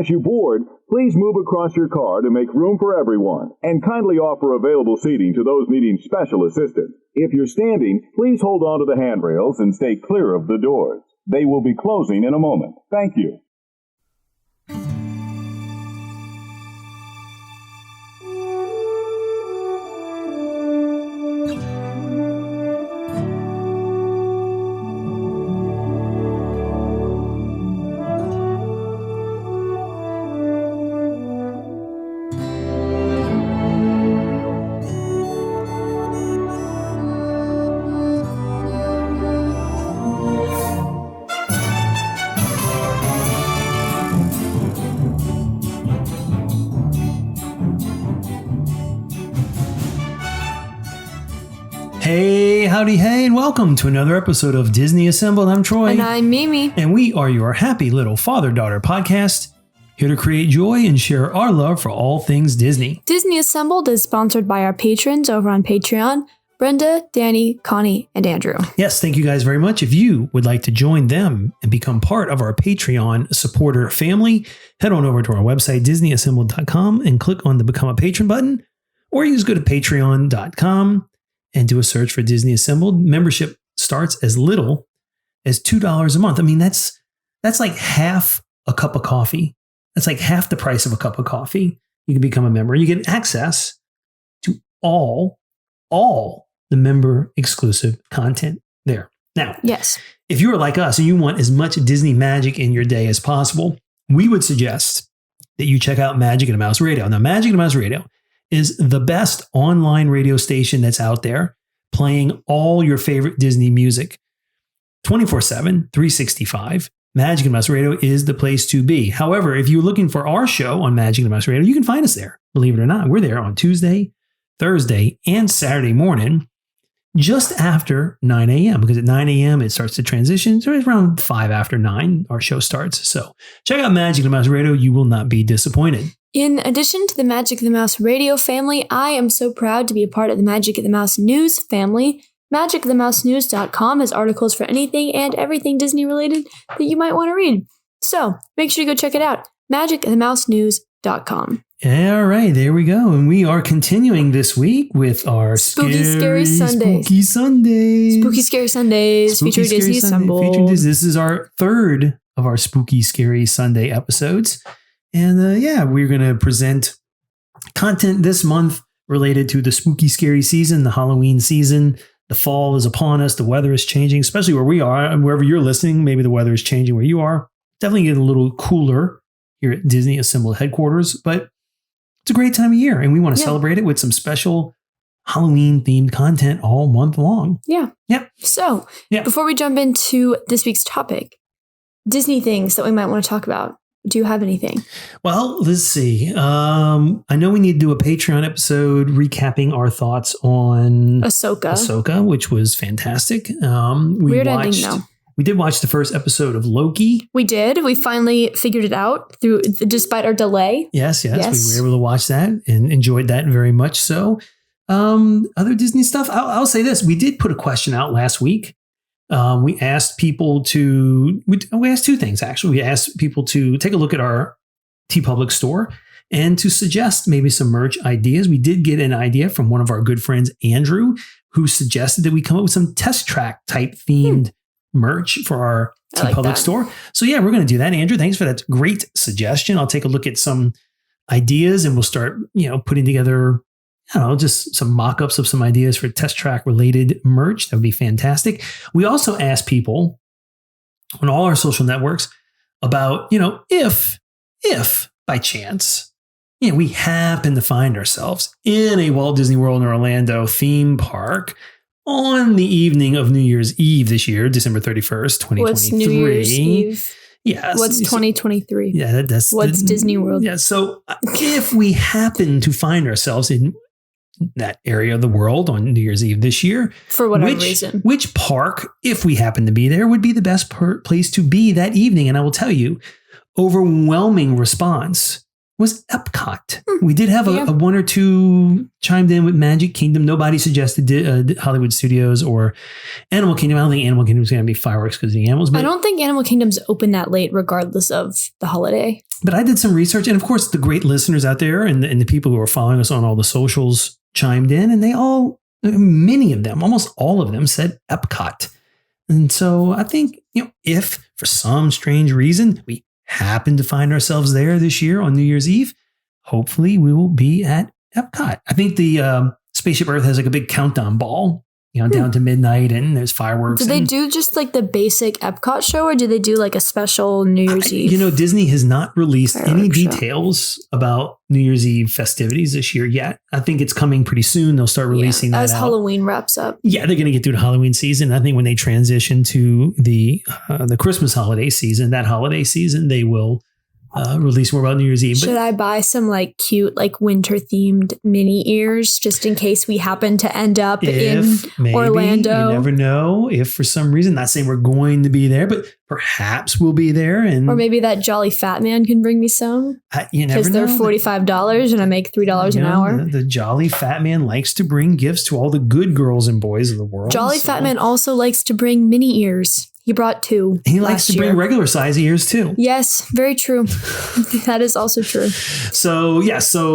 As you board, please move across your car to make room for everyone, and kindly offer available seating to those needing special assistance. If you're standing, please hold on to the handrails and stay clear of the doors. They will be closing in a moment. Thank you. Hey, howdy, hey, and welcome to another episode of Disney Assembled. I'm Troy. And I'm Mimi. And we are your happy little father-daughter podcast, here to create joy and share our love for all things Disney. Disney Assembled is sponsored by our patrons over on Patreon, Brenda, Danny, Connie, and Andrew. Yes, thank you guys very much. If you would like to join them and become part of our Patreon supporter family, head on over to our website, DisneyAssembled.com, and click on the Become a Patron button, or you just go to Patreon.com and do a search for Disney Assembled. Membership starts as little as $2 a month. I mean, that's like half a cup of coffee. That's like half the price of a cup of coffee. You can become a member. You get access to all the member exclusive content there. Now, yes, if you are like us and you want as much Disney magic in your day as possible, we would suggest that you check out Magic and the Mouse Radio. Now, Magic and the Mouse Radio is the best online radio station that's out there, playing all your favorite Disney music 24/7, 365. Magic and Mouse Radio is the place to be. However, if you're looking for our show on Magic and Mouse Radio, you can find us there. Believe it or not, we're there on Tuesday, Thursday, and Saturday morning, just after 9 a.m. Because at 9 a.m. it starts to transition. So it's around 5 after 9 our show starts. So check out Magic and Mouse Radio. You will not be disappointed. In addition to the Magic of the Mouse radio family, I am so proud to be a part of the Magic of the Mouse news family. MagicoftheMouseNews.com has articles for anything and everything Disney related that you might want to read. So make sure you go check it out. MagicoftheMouseNews.com. All right, there we go. And we are continuing this week with our Scary Sundays. Spooky Sundays. Spooky Scary Sundays featuring Disney Assembled. This is our third of our Spooky Scary Sunday episodes. And we're going to present content this month related to the spooky, scary season, the Halloween season. The fall is upon us. The weather is changing, especially where we are. And wherever you're listening, maybe the weather is changing where you are. Definitely getting a little cooler here at Disney Assembled headquarters. But it's a great time of year, and we want to celebrate it with some special Halloween-themed content all month long. Yeah. Yep. So before we jump into this week's topic, Disney things that we might want to talk about. Do you have anything? Well, let's see. I know we need to do a Patreon episode recapping our thoughts on Ahsoka, which was fantastic. Weird ending, though. We did watch the first episode of Loki. We did. We finally figured it out despite our delay. Yes. We were able to watch that and enjoyed that very much so. Other Disney stuff. I'll say this. We did put a question out last week. We asked people to, we asked two things, actually. We asked people to take a look at our TeePublic store and to suggest maybe some merch ideas. We did get an idea from one of our good friends, Andrew, who suggested that we come up with some test track type themed merch for our TeePublic store. So we're going to do that. Andrew, thanks for that great suggestion. I'll take a look at some ideas and we'll start, putting together just some mock-ups of some ideas for test track related merch. That would be fantastic. We also asked people on all our social networks about, if by chance, we happen to find ourselves in a Walt Disney World in Orlando theme park on the evening of New Year's Eve this year, December 31st, 2023. What's New Year's Eve? Yes. What's 2023? Yeah, that's what's Disney World? Yeah. So if we happen to find ourselves in that area of the world on New Year's Eve this year, for whatever reason, which park, if we happen to be there, would be the best place to be that evening? And I will tell you, overwhelming response was Epcot. We did have a one or two chimed in with Magic Kingdom. Nobody suggested Hollywood Studios or Animal Kingdom. I don't think Animal Kingdom is going to be fireworks because of the animals. But I don't think Animal Kingdom's open that late regardless of the holiday. But I did some research. And of course, the great listeners out there and the people who are following us on all the socials chimed in. And many of them, almost all of them said Epcot. And so I think, if for some strange reason we happen to find ourselves there this year on New Year's Eve, hopefully we will be at Epcot. I think the Spaceship Earth has like a big countdown ball, down to midnight, and there's fireworks. Do they do just like the basic Epcot show, or do they do like a special New Year's Eve? Disney has not released any Fireworks show. Details about New Year's Eve festivities this year yet. I think it's coming pretty soon. They'll start releasing that as out. Halloween wraps up. Yeah, they're going to get through the Halloween season. I think when they transition to the Christmas holiday season, they will release more about New Year's Eve. Should I buy some like cute, like winter themed mini ears just in case we happen to end up in Orlando? You never know. If for some reason, not saying we're going to be there, but perhaps we'll be there. Or maybe that jolly fat man can bring me some. You never know. Because they're $45 and I make $3 an hour. The jolly fat man likes to bring gifts to all the good girls and boys of the world. Fat man also likes to bring mini ears. He brought 2. He likes to bring regular size ears too. Yes, very true. That is also true. So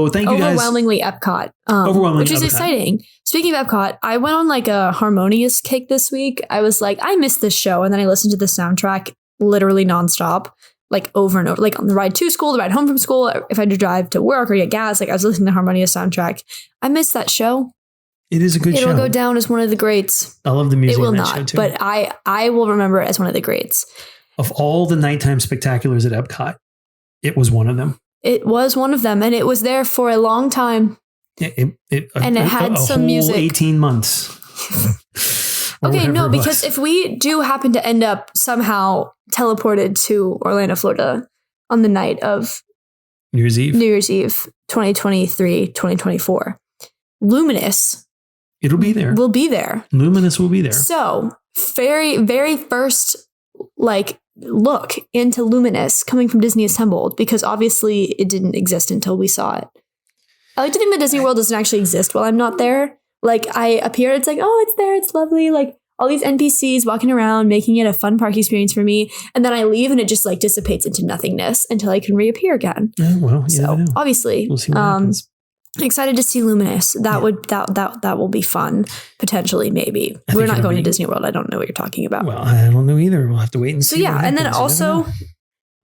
thank you guys. Overwhelmingly Epcot, which is exciting. Speaking of Epcot, I went on like a Harmonious kick this week. I was like, I missed this show, and then I listened to the soundtrack literally nonstop, like over and over, like on the ride to school, the ride home from school, if I had to drive to work or get gas. Like I was listening to Harmonious soundtrack. I missed that show. It is a good show. It'll go down as one of the greats. I love the music. It will in that not, show too. but I will remember it as one of the greats. Of all the nighttime spectaculars at Epcot, it was one of them. It was one of them, and it was there for a long time. It had some whole music. 18 months. Okay, no, because if we do happen to end up somehow teleported to Orlando, Florida on the night of New Year's Eve 2023, 2024, Luminous. It'll be there. We'll be there. Luminous will be there. So, very, very first, look into Luminous coming from Disney Assembled, because obviously it didn't exist until we saw it. I like to think that Disney World doesn't actually exist while I'm not there. Like, I appear, it's like, oh, it's there, it's lovely. Like, all these NPCs walking around, making it a fun park experience for me. And then I leave and it just like dissipates into nothingness until I can reappear again. So, obviously, we'll see what happens. Excited to see Luminous. That will be fun. Potentially, maybe. We're not going to Disney World. I don't know what you're talking about. Well, I don't know either. We'll have to wait and see. So yeah, and then also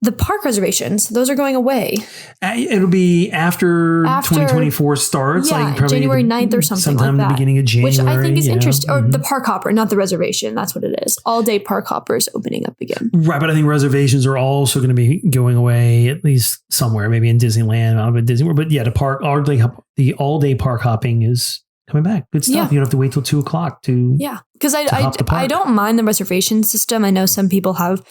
the park reservations. Those are going away. It'll be after 2024 starts. Yeah, like probably January 9th or something sometime like that. The beginning of January. Which I think is interesting. Or the park hopper, not the reservation. That's what it is. All day park hoppers opening up again. Right, but I think reservations are also going to be going away at least somewhere, maybe in Disneyland, out of Disney World. But yeah, the all day park hopping is coming back. Good stuff. Yeah. You don't have to wait till 2:00 to because I don't mind the reservation system. I know some people have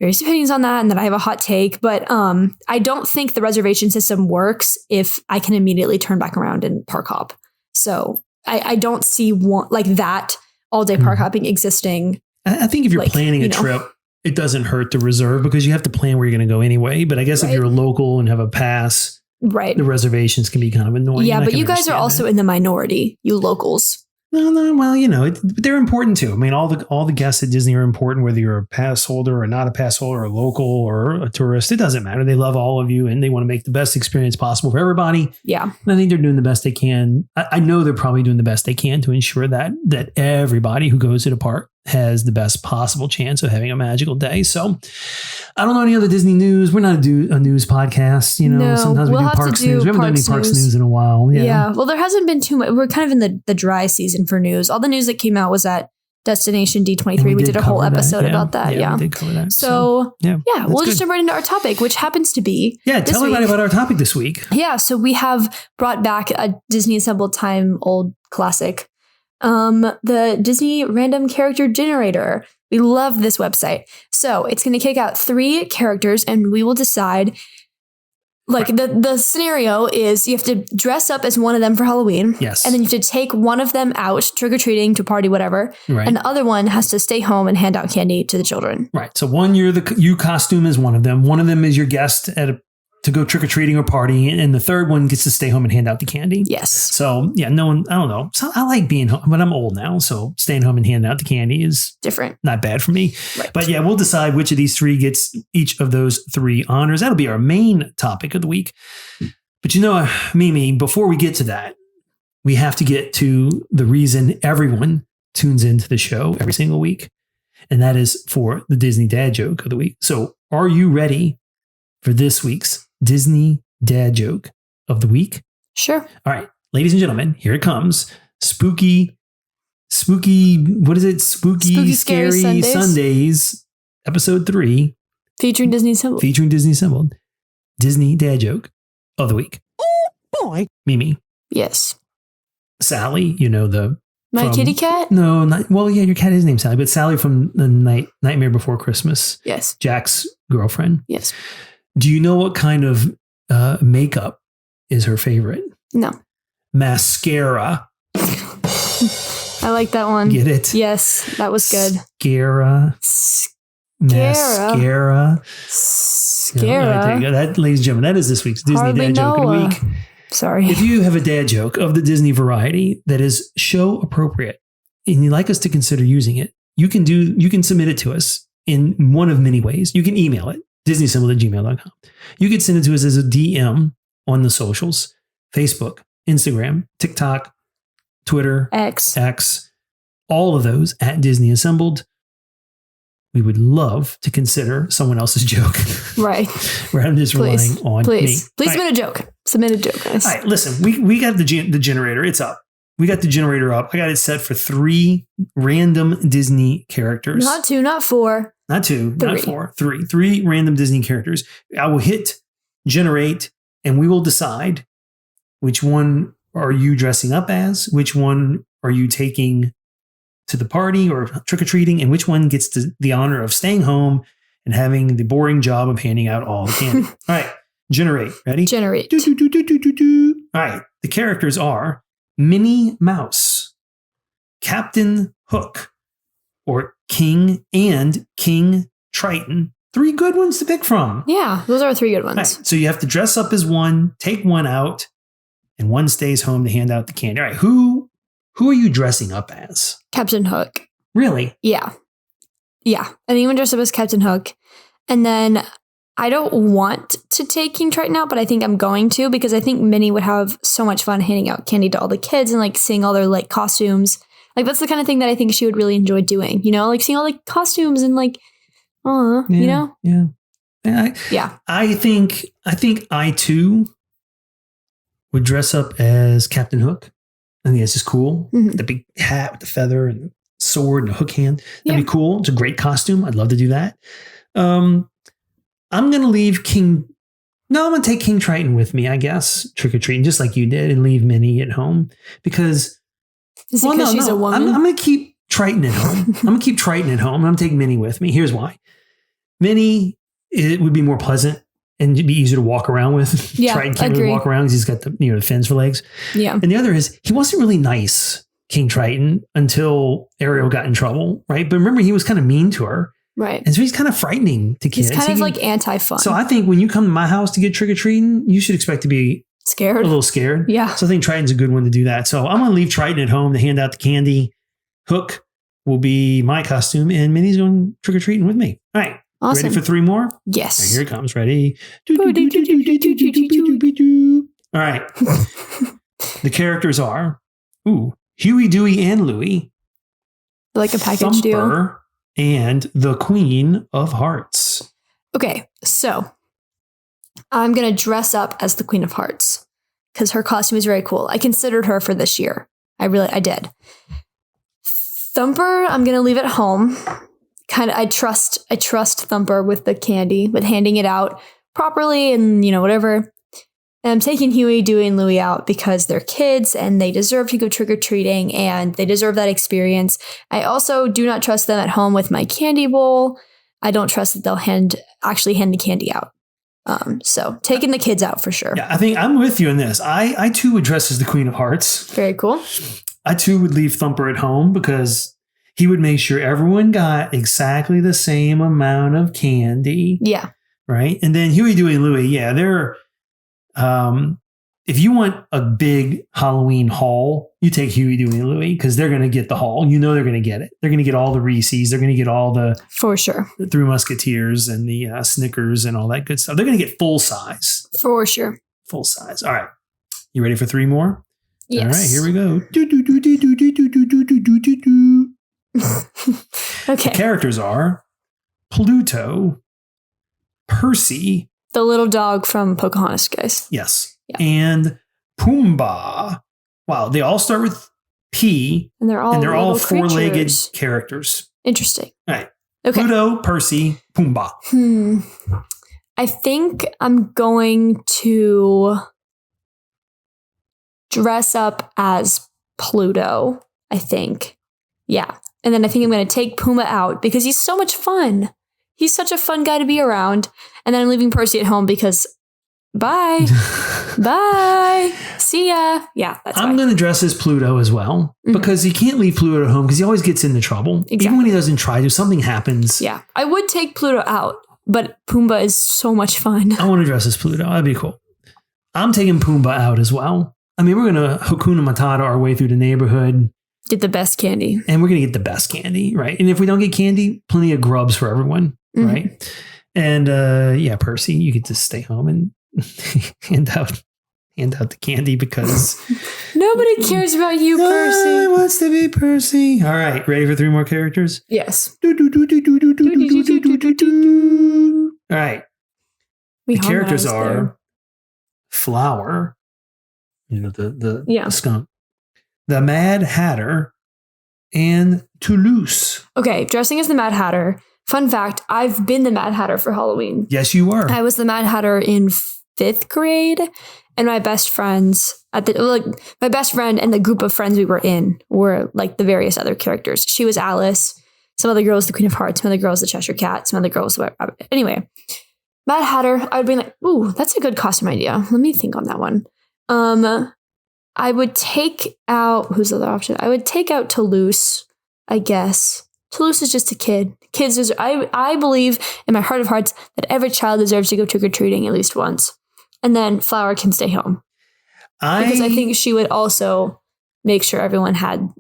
various opinions on that, and that I have a hot take, but I don't think the reservation system works if I can immediately turn back around and park hop. So I don't see that all day park hopping existing. I think if you're planning a trip, it doesn't hurt to reserve, because you have to plan where you're going to go anyway. But I guess if you're a local and have a pass, the reservations can be kind of annoying. Yeah, but you guys are also in the minority, you locals. No, well, they're important too. I mean, all the guests at Disney are important, whether you're a pass holder or not a pass holder, or a local or a tourist. It doesn't matter. They love all of you, and they want to make the best experience possible for everybody. Yeah. And I think they're doing the best they can. I know they're probably doing the best they can to ensure that everybody who goes to the park has the best possible chance of having a magical day. So I don't know any other Disney news. We're not a news podcast. No, sometimes we do parks news. We haven't done any parks news in a while. Yeah. Well, there hasn't been too much. We're kind of in the dry season for news. All the news that came out was at Destination D23. We did a whole episode about that. Yeah. We did cover that. So we'll just jump right into our topic, which happens to be tell everybody about our topic this week. Yeah. So we have brought back a Disney Assembled Time old classic, the Disney Random Character Generator. We love this website. So it's going to kick out 3 characters, and we will decide. The scenario is you have to dress up as one of them for Halloween. Yes. And then you have to take one of them out trick-or-treating to party, whatever. Right. And the other one has to stay home and hand out candy to the children. Right. So one, you costume as one of them. One of them is your guest at to go trick-or-treating or partying, and the third one gets to stay home and hand out the candy. Yes. So, yeah, no one, I don't know. So I like being home, but I'm old now, so staying home and handing out the candy is Different. not bad for me. Right. But yeah, we'll decide which of these three gets each of those three honors. That'll be our main topic of the week. But Mimi, before we get to that, we have to get to the reason everyone tunes into the show every single week. And that is for the Disney dad joke of the week. So are you ready for this week's Disney dad joke of the week? Sure. All right, ladies and gentlemen, here it comes. Spooky, what is it? Spooky Scary Sundays, episode 3. Featuring Disney Assembled. Disney dad joke of the week. Oh, boy. Mimi. Yes. Sally, My kitty cat? No, your cat is named Sally, but Sally from the Nightmare Before Christmas. Yes. Jack's girlfriend. Yes. Do you know what kind of makeup is her favorite? No. Mascara. I like that one. Get it? Yes, that was good. Mascara. There you go. That, ladies and gentlemen, that is this week's Disney Hardly dad joke of the week. Sorry. If you have a dad joke of the Disney variety that is show appropriate and you'd like us to consider using it, you can submit it to us in one of many ways. You can email it, disneyassembled@gmail.com. You can send it to us as a DM on the socials, Facebook, Instagram, TikTok, Twitter, X, all of those at Disney Assembled. We would love to consider someone else's joke. Right. Where I'm just relying on me. Please submit a joke. Submit a joke, guys. All right, listen, we got the generator. It's up. We got the generator up. I got it set for 3 random Disney characters. Not 2, not 4. Not 2, 3. not 4. 3. 3 random Disney characters. I will hit generate, and we will decide which one are you dressing up as, which one are you taking to the party or trick-or-treating, and which one gets the honor of staying home and having the boring job of handing out all the candy. All right, generate. Ready? Generate. All right, the characters are Minnie Mouse, Captain Hook, or King and King Triton. 3 good ones to pick from. Yeah, those are 3 good ones. Right, so you have to dress up as one, take one out, and one stays home to hand out the candy. All right, who are you dressing up as? Captain Hook. Really? Yeah. I think I'm going to dress up as Captain Hook. And then I don't want to take King Triton out, but I think I'm going to, because I think Minnie would have so much fun handing out candy to all the kids and seeing all their costumes. That's the kind of thing that I think she would really enjoy doing, seeing all the costumes and Yeah. I think I too would dress up as Captain Hook. I think it's just cool. Mm-hmm. The big hat with the feather and sword and a hook hand. That'd be cool. It's a great costume. I'd love to do that. I'm going to leave I'm going to take King Triton with me, I guess, trick-or-treating, just like you did, and leave Minnie at home. Because she's a woman? I'm going to keep Triton at home. I'm going to take Minnie with me. Here's why. Minnie, it would be more pleasant and it'd be easier to walk around with. Yeah, Triton can't really walk around because he's got the fins for legs. Yeah. And the other is, he wasn't really nice, King Triton, until Ariel got in trouble, right? But remember, he was kind of mean to her. Right. And so he's kind of frightening to kids. He's kind of anti-fun. So I think when you come to my house to get trick-or-treating, you should expect to be scared. A little scared. Yeah. So I think Triton's a good one to do that. So I'm going to leave Triton at home to hand out the candy. Hook will be my costume, and Minnie's going trick-or-treating with me. All right. Awesome. Ready for 3 more? Yes. Right, here it comes. Ready? All right. The characters are Huey, Dewey, and Louie. Like a package Thumper, deal. And the Queen of Hearts. Okay, so I'm going to dress up as the Queen of Hearts because her costume is very cool. I considered her for this year. I did. Thumper, I'm going to leave at home. I trust Thumper with the candy, with handing it out properly and, whatever. And I'm taking Huey, Dewey, and Louie out because they're kids and they deserve to go trick-or-treating and they deserve that experience. I also do not trust them at home with my candy bowl. I don't trust that they'll actually hand the candy out. So taking the kids out for sure. Yeah, I think I'm with you in this. I too would dress as the Queen of Hearts. Very cool. I too would leave Thumper at home because he would make sure everyone got exactly the same amount of candy. Yeah. right? And then Huey, Dewey, and Louie, yeah, they're if you want a big Halloween haul, you take Huey, Dewey, and Louie because they're going to get the haul. You know they're going to get it. They're going to get all the Reese's. They're going to get all the For sure. the Three Musketeers and the Snickers and all that good stuff. They're going to get full size. For sure. Full size. All right. You ready for 3 more? Yes. All right, here we go. Okay. The characters are Pluto, Percy, The little dog from Pocahontas, guys. yes, Yeah. and Pumbaa. Wow, they all start with P, And they're all little 4-legged creatures. characters. Interesting. All right. Okay. Pluto, Percy, Pumbaa. I think I'm going to dress up as Pluto, I think. Yeah. And then I think I'm going to take Pumbaa out because he's so much fun. He's such a fun guy to be around. And then I'm leaving Percy at home because bye. Bye. See ya. Yeah, that's I'm fine. going to dress as Pluto as well because you can't leave Pluto at home because he always gets into trouble. Even Exactly. when he doesn't try to, something happens. Yeah. I would take Pluto out, but Pumbaa is so much fun. I want to dress as Pluto. That'd be cool. I'm taking Pumbaa out as well. I mean, we're going to Hakuna Matata our way through the neighborhood Get the best candy. and we're going to get the best candy, right? And if we don't get candy, plenty of grubs for everyone, right? And yeah, Percy, you get to stay home and hand out the candy because Nobody cares about you, Percy. Nobody wants to be Percy. All right, ready for 3 more characters? Yes. All right, We the characters harmonized are there. Flower, the Yeah. skunk, the Mad Hatter, and Toulouse. Okay, dressing as the Mad Hatter. Fun fact, I've been the Mad Hatter for Halloween. Yes, you were. I was the Mad Hatter in 5th grade, and my best friends my best friend and the group of friends we were in were like the various other characters. She was Alice, some other girls the Queen of Hearts, some other girls the Cheshire Cat, some other girls anyway. Mad Hatter, I would be like, ooh, that's a good costume idea. Let me think on that one. I would take out who's the other option? I would take out Toulouse, I guess. Toulouse is just a kid. Kids deserve, I believe in my heart of hearts that every child deserves to go trick-or-treating at least once. And then Flower can stay home. Because I think she would also make sure everyone had,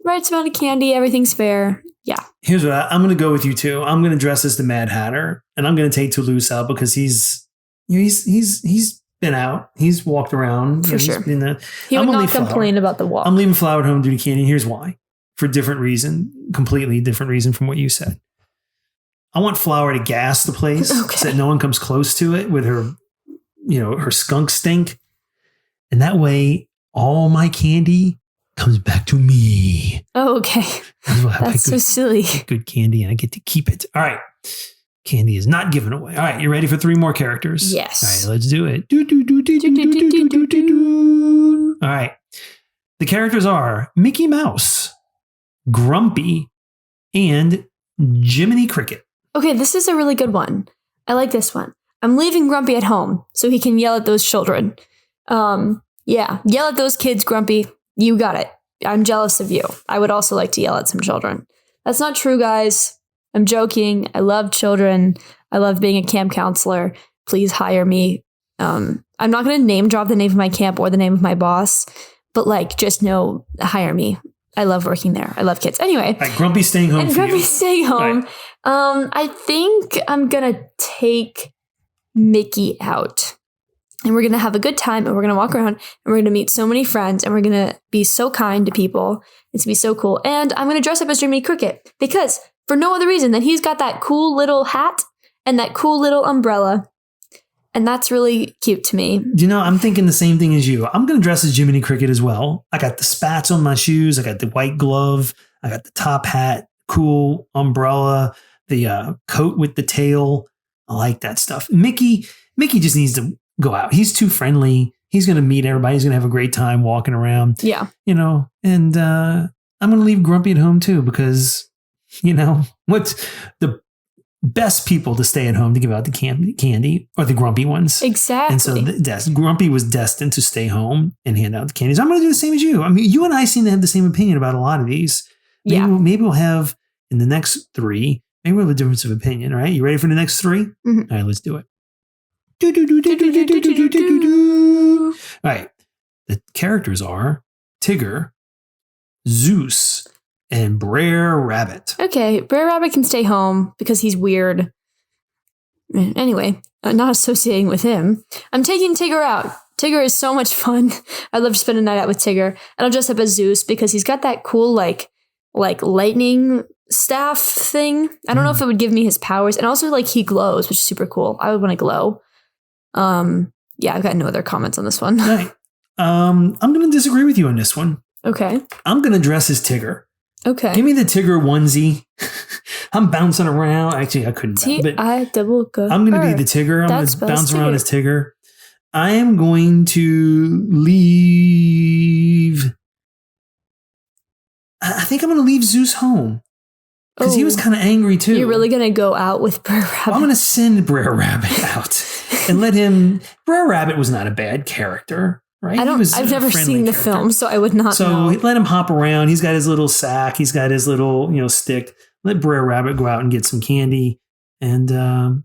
right amount of candy, everything's fair. Yeah. Here's what I'm going to go with you too. I'm going to dress as the Mad Hatter, and I'm going to take Toulouse out because he's been out. He's walked around. For sure. He would I'm gonna not leave Flower. complain about the walk. I'm leaving Flower at home due to candy. And here's why. For different reason, completely different reason from what you said. I want Flower to gas the place so that no one comes close to it with her, her skunk stink. And that way, all my candy comes back to me. Oh, okay. That's so silly. Good candy, and I get to keep it. All right. Candy is not given away. All right. You ready for 3 more characters? Yes. All right. Let's do it. All right. The characters are Mickey Mouse, Grumpy, and Jiminy Cricket. Okay, this is a really good one. I like this one. I'm leaving Grumpy at home so he can yell at those children. Yeah, yell at those kids, Grumpy. You got it. I'm jealous of you. I would also like to yell at some children. That's not true, guys. I'm joking. I love children. I love being a camp counselor. Please hire me. I'm not going to name drop the name of my camp or the name of my boss, but just know, hire me. I love working there. I love kids. Anyway. All right, Grumpy's staying home. And Grumpy's staying home. Right. I think I'm going to take Mickey out. And we're going to have a good time, and we're going to walk around, and we're going to meet so many friends, and we're going to be so kind to people. It's going to be so cool. And I'm going to dress up as Jiminy Cricket because for no other reason than he's got that cool little hat and that cool little umbrella. And that's really cute to me. I'm thinking the same thing as you. I'm going to dress as Jiminy Cricket as well. I got the spats on my shoes. I got the white glove. I got the top hat, cool umbrella, the coat with the tail. I like that stuff. Mickey just needs to go out. He's too friendly. He's going to meet everybody. He's going to have a great time walking around. Yeah. And I'm going to leave Grumpy at home too because, what's the best people to stay at home to give out the candy are the grumpy ones. Exactly. And so Grumpy was destined to stay home and hand out the candies. I'm going to do the same as you. I mean, you and I seem to have the same opinion about a lot of these. Maybe we'll have in the next 3, maybe we have a difference of opinion. All right, you ready for the next 3? Mhm. All right, let's do it. All right, the characters are Tigger, Zeus, and Brer Rabbit. Okay, Brer Rabbit can stay home because he's weird. Anyway, not associating with him. I'm taking Tigger out. Tigger is so much fun. I'd love to spend a night out with Tigger. And I'll dress up as Zeus because he's got that cool, like lightning staff thing. I don't know if it would give me his powers. And also, like, he glows, which is super cool. I would want to glow. Yeah, I've got no other comments on this one. All right. I'm going to disagree with you on this one. Okay. I'm going to dress as Tigger. Okay. Give me the Tigger onesie. I'm bouncing around. Actually, I couldn't. T-I-double-G. I'm going to be the Tigger. I'm going to bounce around as Tigger. I am going to leave. I think I'm going to leave Zeus home. Because he was kind of angry too. You're really going to go out with Brer Rabbit? I'm going to send Brer Rabbit out and let him. Brer Rabbit was not a bad character, right? I've never seen the film, so I would not know. So let him hop around. He's got his little sack. He's got his little, stick. Let Brer Rabbit go out and get some candy. And but I'm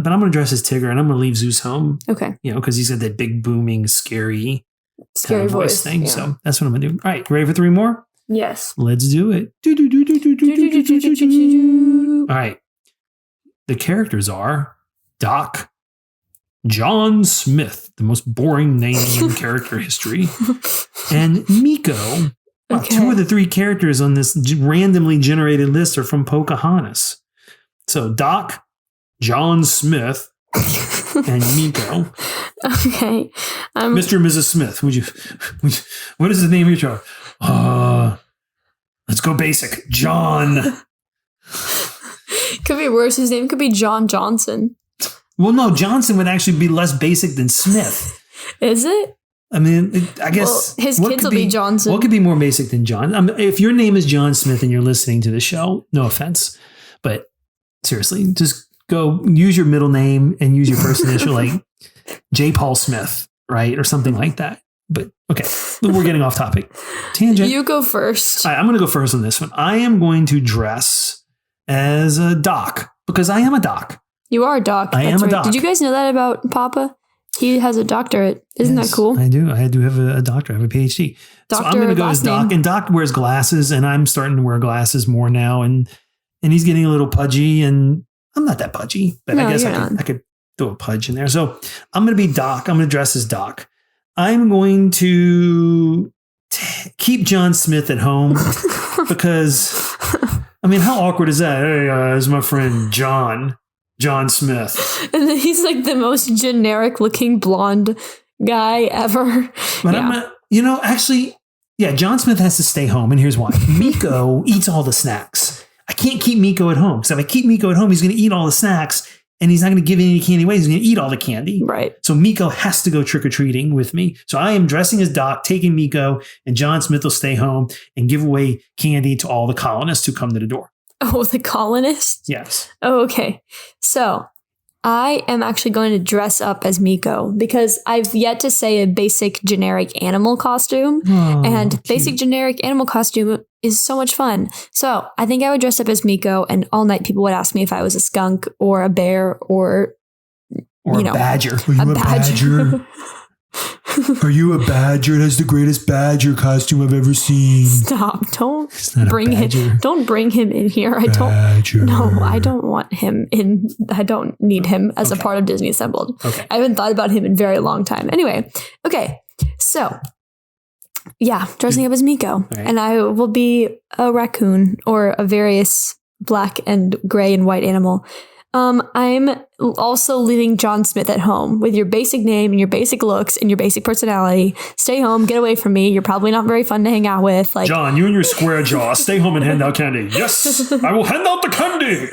going to dress as Tigger and I'm going to leave Zeus home. Okay. Because he's got that big, booming, scary voice thing. Yeah. So that's what I'm going to do. All right. Ready for 3 more? Yes. Let's do it. All right. The characters are Doc, John Smith, the most boring name in character history, and Miko. Okay. 2 of the 3 characters on this randomly generated list are from Pocahontas. So Doc, John Smith, and Miko. Okay. Mr. and Mrs. Smith, what is the name of your child? Let's go basic. John. Could be worse. His name could be John Johnson. Well, no, Johnson would actually be less basic than Smith. Is it? I mean, I guess his kids will be Johnson. What could be more basic than John? If your name is John Smith and you're listening to the show, no offense, but seriously, just go use your middle name and use your first initial, like J. Paul Smith, right? Or something like that. But okay, we're getting off topic. Tangent. You go first. All right, I'm going to go first on this one. I am going to dress as a Doc because I am a Doc. You are a Doc. I am a Doc. Did you guys know that about Papa? He has a doctorate. Isn't that cool? I do. I do have a doctorate. I have a PhD. So I'm going to go as Doc. And Doc wears glasses, and I'm starting to wear glasses more now. And he's getting a little pudgy, and I'm not that pudgy, but I guess I could throw a pudge in there. So I'm going to be Doc. I'm going to dress as Doc. I'm going to keep John Smith at home because, I mean, how awkward is that? Hey, this is my friend John Smith. And then he's like the most generic looking blonde guy ever. But I'm not, actually, John Smith has to stay home. And here's why. Miko eats all the snacks. I can't keep Miko at home. So if I keep Miko at home, he's going to eat all the snacks. And he's not going to give any candy away. He's going to eat all the candy. Right. So Miko has to go trick-or-treating with me. So I am dressing as Doc, taking Miko, and John Smith will stay home and give away candy to all the colonists who come to the door. Oh, the colonists? Yes. Oh, okay. So I am actually going to dress up as Miko because I've yet to say a basic generic animal costume. And cute. Basic generic animal costume is so much fun. So I think I would dress up as Miko, and all night people would ask me if I was a skunk or a bear or a badger. Are you a badger? Are you a badger? That's the greatest badger costume I've ever seen. Stop. Don't bring him in here. I don't want him in. I don't need him as a part of Disney Assembled. Okay. I haven't thought about him in a very long time. Anyway. Okay. So dressing up as Miko. Right. And I will be a raccoon or a various black and gray and white animal. I'm also leaving John Smith at home with your basic name and your basic looks and your basic personality. Stay home, get away from me. You're probably not very fun to hang out with. Like John, you and your square jaw, stay home and hand out candy. Yes, I will hand out the candy.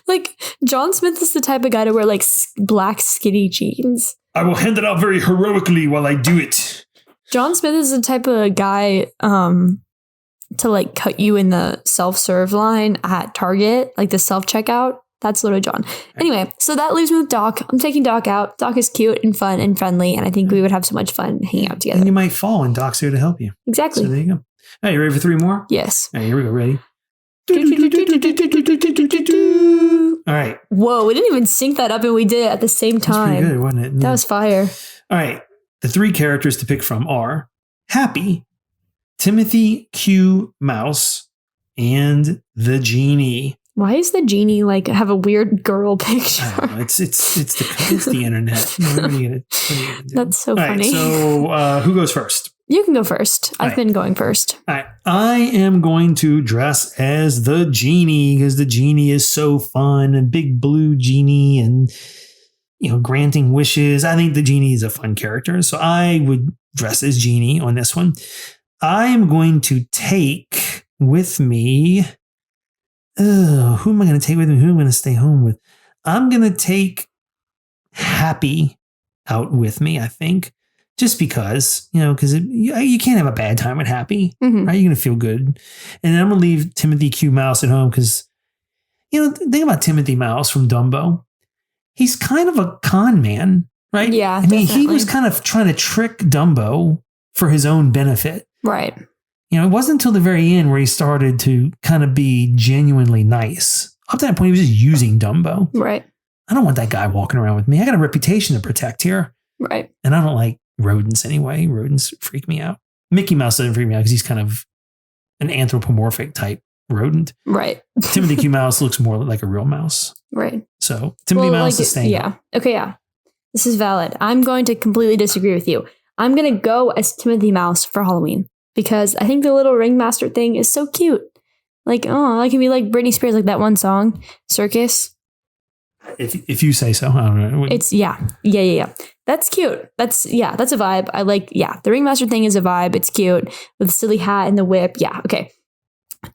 Like John Smith is the type of guy to wear like black skinny jeans. I will hand it out very heroically while I do it. John Smith is the type of guy to like cut you in the self-serve line at Target, like the self-checkout. That's literally John. Anyway, so that leaves me with Doc. I'm taking Doc out. Doc is cute and fun and friendly, and I think we would have so much fun hanging out together. And you might fall, and Doc's here to help you. Exactly. So there you go. All right, you ready for 3 more? Yes. All right, here we go. Ready? All right. Whoa, we didn't even sync that up and we did it at the same That's pretty time. good, wasn't it? Yeah. That was fire. All right. The 3 characters to pick from are Happy, Timothy Q. Mouse, and the Genie. Why is the genie like have a weird girl I don't picture? know. It's the internet. What are you gonna do? That's so All right, funny. so who goes first? You can go first. I've right. been going first. All right. I am going to dress as the Genie because the Genie is so fun. A big blue genie and, granting wishes. I think the Genie is a fun character. So I would dress as Genie on this one. I am going to take with me. Who am I going to take with me? Who am I going to stay home with? I'm going to take Happy out with me, I think. Just because, because you can't have a bad time with Happy, right? You're going to feel good. And then I'm going to leave Timothy Q. Mouse at home because, think about Timothy Mouse from Dumbo. He's kind of a con man, right? Yeah, I mean, he definitely. was kind of trying to trick Dumbo for his own benefit. Right. It wasn't until the very end where he started to kind of be genuinely nice. Up to that point, he was just using Dumbo. Right. I don't want that guy walking around with me. I got a reputation to protect here. Right. And I don't like rodents anyway. Rodents freak me out. Mickey Mouse doesn't freak me out because he's kind of an anthropomorphic type rodent. Right. Timothy Q. Mouse looks more like a real mouse. Right. So Timothy Mouse is staying. Yeah. Okay, yeah. This is valid. I'm going to completely disagree with you. I'm going to go as Timothy Mouse for Halloween because I think the little ringmaster thing is so cute. Like, oh, I can be like Britney Spears, like that one song, Circus. If you say so, I don't know. It's yeah. That's cute. That's a vibe. I like, the ringmaster thing is a vibe. It's cute with the silly hat and the whip. Yeah. Okay.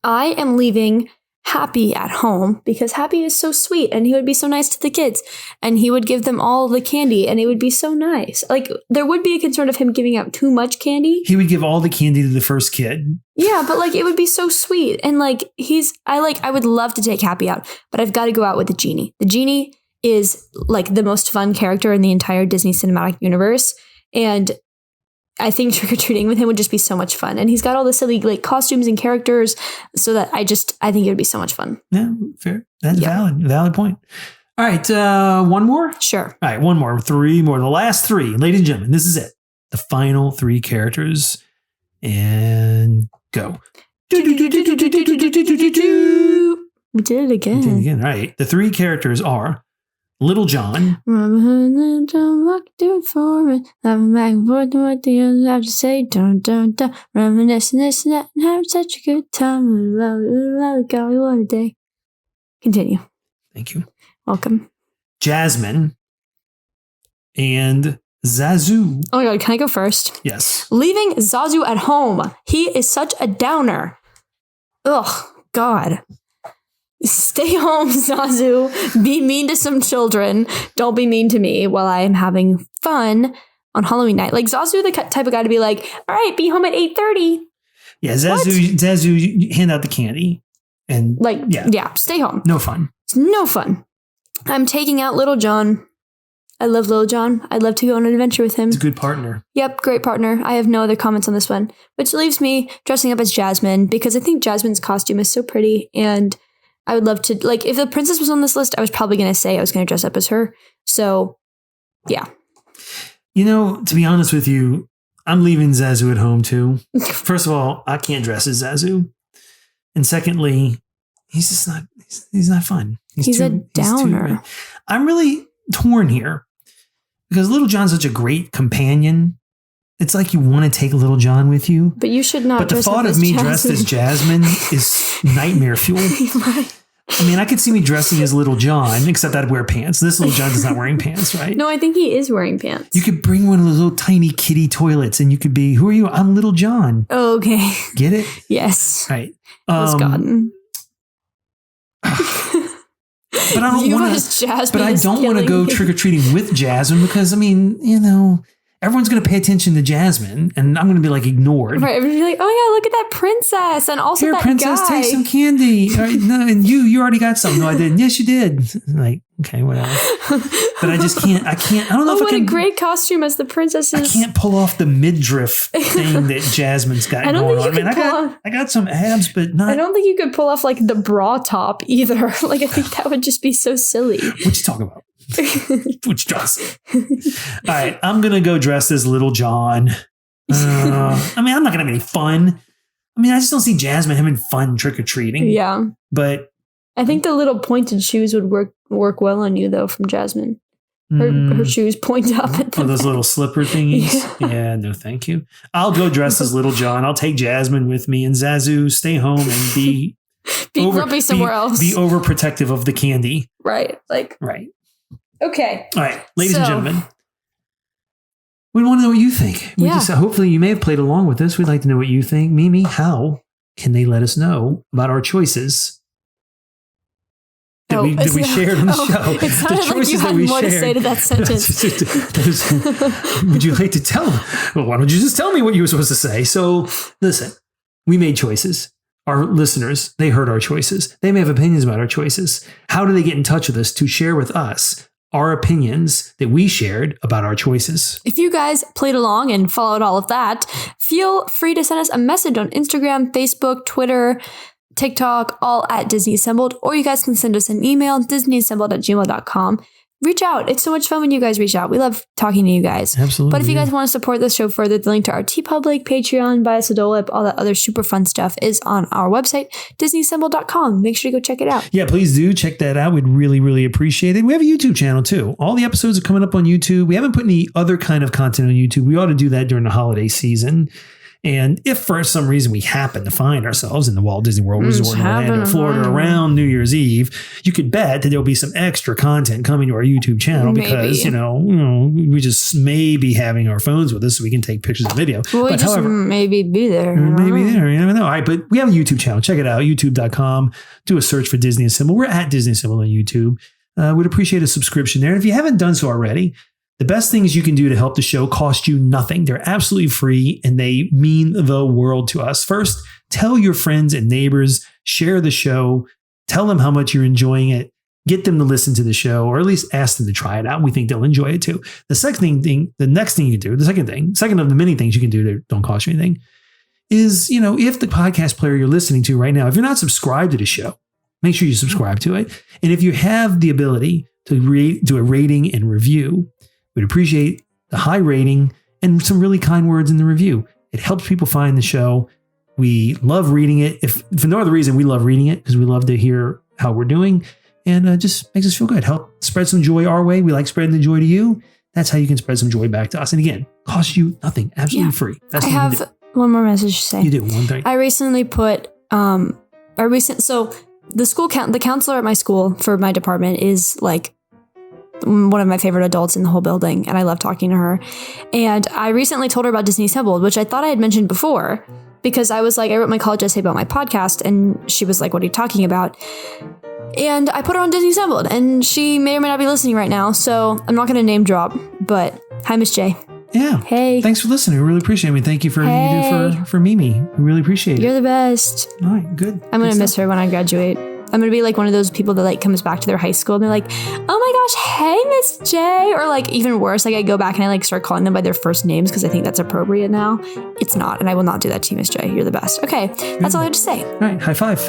I am leaving Happy at home because Happy is so sweet and he would be so nice to the kids and he would give them all the candy and it would be so nice. Like there would be a concern of him giving out too much candy. He would give all the candy to the first kid. Yeah, but like it would be so sweet. And like I would love to take Happy out, but I've got to go out with the Genie. The Genie is like the most fun character in the entire Disney cinematic universe. And I think trick-or-treating with him would just be so much fun. And he's got all the silly like costumes and characters so that I think it would be so much fun. Yeah, fair. That's valid point. All right, one more? Sure. All right, one more. 3 more. The last 3. Ladies and gentlemen, this is it. The final 3 characters. And go. We did it again. All right. The 3 characters are Little John, What do you have to say? Dun. Reminiscing this and that and having such a good time. Golly, what a day. Continue. thank you, Welcome. Jasmine, and Zazu. Oh my god, can I go first? Yes. Leaving Zazu at home. He is such a downer. Ugh, God. Stay home, Zazu. Be mean to some children. Don't be mean to me while I am having fun on Halloween night. Like Zazu, the type of guy to be like, all right, be home at 8:30. Yeah, Zazu, you hand out the candy. And stay home. No fun. It's no fun. I'm taking out Little John. I love Little John. I'd love to go on an adventure with him. It's a good partner. Yep, great partner. I have no other comments on this one, which leaves me dressing up as Jasmine because I think Jasmine's costume is so pretty and I would love to, like, if the princess was on this list, I was probably going to say I was going to dress up as her. So, yeah. To be honest with you, I'm leaving Zazu at home too. First of all, I can't dress as Zazu. And secondly, he's not fun. He's a downer. I'm really torn here because Little John's such a great companion. It's like you want to take Little John with you. But you should not. But the thought of me dressed as Jasmine is nightmare fuel. I mean, I could see me dressing as Little John, except I'd wear pants. This Little John is not wearing pants, right? No, I think he is wearing pants. You could bring one of those little tiny kitty toilets and you could be, who are you? I'm Little John. Oh, okay. Get it? Yes. Right. Was gotten. But I don't want to. But I don't want to go trick or treating with Jasmine because everyone's going to pay attention to Jasmine, and I'm going to be like ignored. Right? Everyone's like, "Oh yeah, look at that princess," and also here, that princess, guy. take some candy. All right, no, and you already got some. No, I didn't. Yes, you did. Like, Okay, whatever. But I just can't. I don't know if I what can. a great costume as the princesses. I can't pull off the midriff thing that Jasmine's got I don't going think on. you could pull off. I got some abs, but not. I don't think you could pull off like the bra top either. Like I think that would just be so silly. What you talking about? Which dress? All right, I'm gonna go dressed as Little John. I mean, I'm not gonna have any fun. I mean, I just don't see Jasmine having fun trick or treating. Yeah, but I think the little pointed shoes would work well on you though. From Jasmine, her shoes point up at them. Those little slipper thingies. Yeah, no, thank you. I'll go dress as Little John. I'll take Jasmine with me, and Zazu stay home and be grumpy somewhere else. Be overprotective of the candy. Right. Right. Okay. All right, ladies and gentlemen. We want to know what you think. Hopefully you may have played along with this. We'd like to know what you think. Mimi, how can they let us know about our choices that we shared on the show? It sounded like you had more to say to that sentence. Would you like to tell them? Well, why don't you just tell me what you were supposed to say? So listen, we made choices. Our listeners, they heard our choices. They may have opinions about our choices. How do they get in touch with us to share with us our opinions that we shared about our choices? If you guys played along and followed all of that, feel free to send us a message on Instagram, Facebook, Twitter, TikTok, all at Disney Assembled, or you guys can send us an email, disneyassembled@gmail.com. Reach out. It's so much fun when you guys reach out. We love talking to you guys. Absolutely. But if you guys want to support this show further, the link to our TeePublic, Patreon, Buy Us a Dole Whip, all that other super fun stuff is on our website, disneyassembled.com. Make sure to go check it out. Yeah, please do check that out. We'd really, really appreciate it. We have a YouTube channel too. All the episodes are coming up on YouTube. We haven't put any other kind of content on YouTube. We ought to do that during the holiday season. And if for some reason we happen to find ourselves in the Walt Disney World Resort in Orlando, Florida around New Year's Eve, you could bet that there'll be some extra content coming to our YouTube channel because, you know, we just may be having our phones with us so we can take pictures and video. Well, we just maybe be there. Maybe there. You never know. All right, but we have a YouTube channel. Check it out, youtube.com. Do a search for Disney Assemble. We're at Disney Assemble on YouTube. We'd appreciate a subscription there. And if you haven't done so already, the best things you can do to help the show cost you nothing. They're absolutely free and they mean the world to us. First, tell your friends and neighbors, share the show, tell them how much you're enjoying it, get them to listen to the show, or at least ask them to try it out. We think they'll enjoy it too. The second thing you can do, second of the many things you can do that don't cost you anything is, if the podcast player you're listening to right now, if you're not subscribed to the show, make sure you subscribe to it. And if you have the ability to do a rating and review, we'd appreciate the high rating and some really kind words in the review. It helps people find the show. We love reading it. If for no other reason, we love reading it because we love to hear how we're doing and just makes us feel good. Help spread some joy our way. We like spreading the joy to you. That's how you can spread some joy back to us. And again, costs you nothing. Absolutely free. That's I have one more message to say. You do one thing. I recently put so the counselor at my school for my department is like one of my favorite adults in the whole building, and I love talking to her. And I recently told her about Disney Assembled, which I thought I had mentioned before, because I was like, I wrote my college essay about my podcast, and she was like, what are you talking about? And I put her on Disney Assembled, and she may or may not be listening right now, so I'm not going to name drop, but hi, Miss J. Yeah. Hey. Thanks for listening. We really appreciate it. We thank you for everything you do for Mimi. We really appreciate it. You're the best. All right, good. I'm going to miss her when I graduate. I'm going to be like one of those people that like comes back to their high school and they're like, oh my gosh, hey, Miss J. Or like even worse, like I go back and I like start calling them by their first names because I think that's appropriate now. It's not. And I will not do that to you, Miss J. You're the best. Okay. That's all I have to say. All right. High five.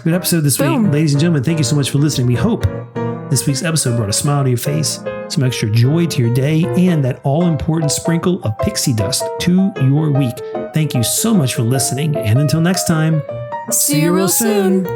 Good episode this week. Ladies and gentlemen, thank you so much for listening. We hope this week's episode brought a smile to your face, some extra joy to your day, and that all-important sprinkle of pixie dust to your week. Thank you so much for listening. And until next time, see you real soon.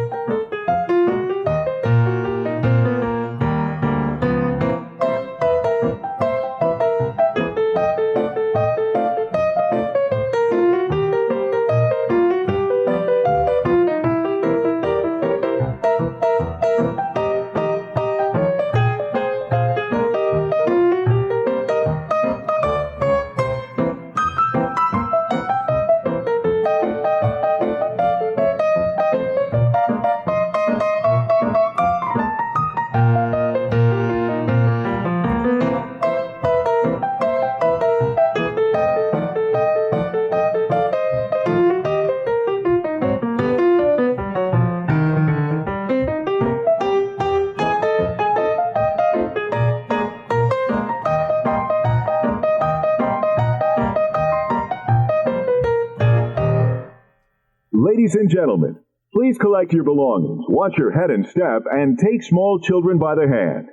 Ladies and gentlemen, please collect your belongings, watch your head and step, and take small children by the hand.